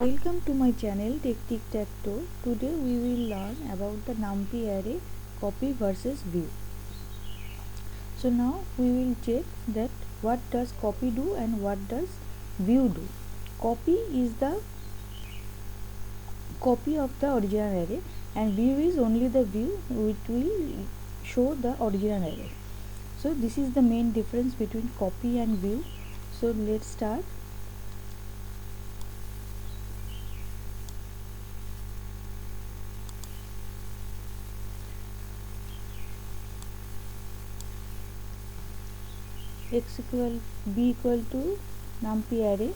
Welcome to my channel Tic-Tic-Tac-Toe. Today we will learn about the NumPy array copy versus view. So now we will check that what does copy do and what does view do. Copy is the copy of the original array and view is only the view which will show the original array. So this is the main difference between copy and view. So let's start. B equal to numpy array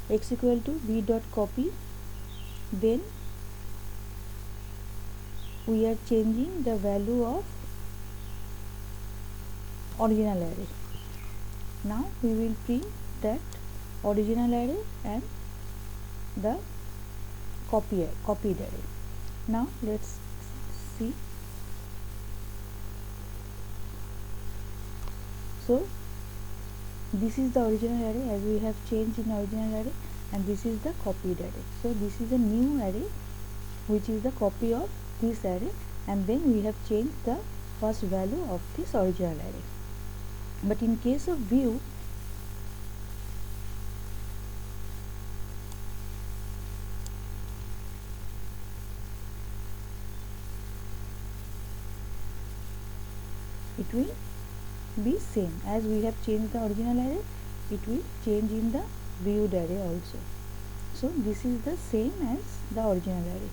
x equal to b dot copy. Then we are changing the value of original array. Now we will print that original array and the copied array. Now let's see. So this is the original array as we have changed in original array, and this is the copied array. So this is a new array which is the copy of this array, and then we have changed the first value of this original array. But in case of view, it will be same as we have changed the original array, it will change in the viewed array also. So this is the same as the original array,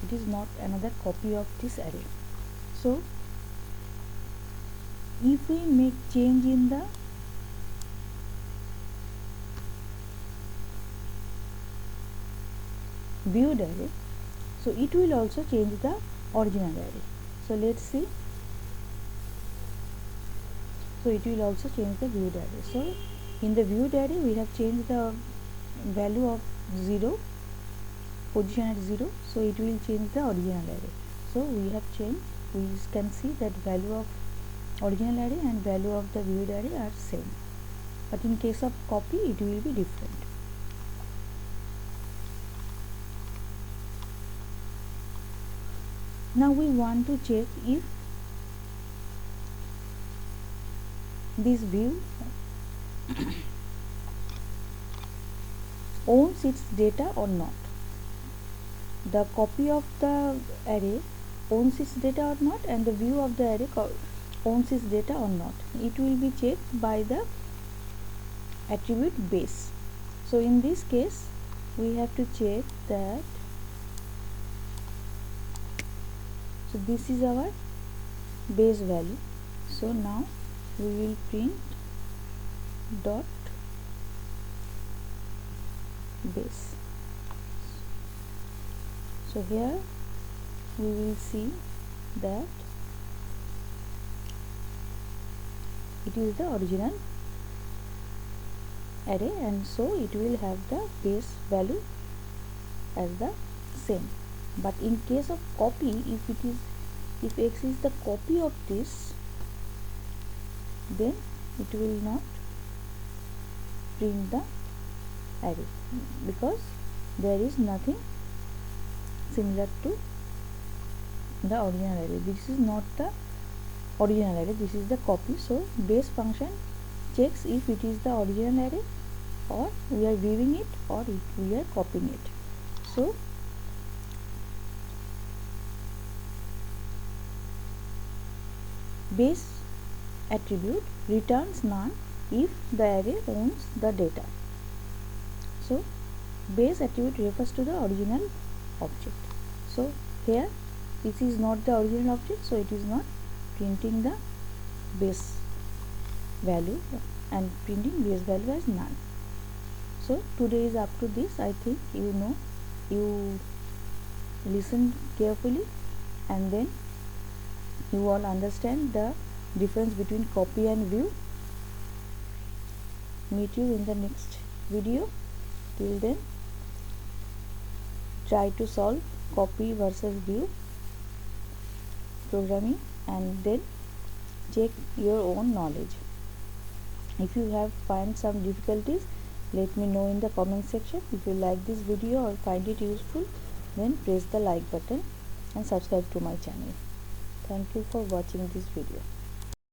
it is not another copy of this array. So if we make change in the viewed array, so it will also change the original array. So let's see. So it will also change the viewed array. So in the viewed array we have changed the value of 0, position at 0, so it will change the original array. So we have changed, we can see that value of original array and value of the viewed array are same, but in case of copy it will be different. Now we want to check if this view owns its data or not. The copy of the array owns its data or not, and the view of the array owns its data or not. It will be checked by the attribute base. So in this case we have to check that, so this is our base value. So now we will print dot base. So here we will see that it is the original array, and so it will have the base value as the same. But in case of copy, if x is the copy of this, then it will not print the array because there is nothing similar to the original array. This is not the original array, this is the copy. So base function checks if it is the original array or we are viewing it or we are copying it. So base attribute returns none if the array owns the data. So base attribute refers to the original object. So here this is not the original object, so it is not printing the base value and printing base value as none. So today is up to this. I think you listen carefully, and then you all understand the difference between copy and view. Meet you in the next video. Till then, try to solve copy versus view programming and then check your own knowledge. If you have find some difficulties, Let me know in the comment section. If you like this video or find it useful, then press the like button and subscribe to my channel. Thank you for watching this video.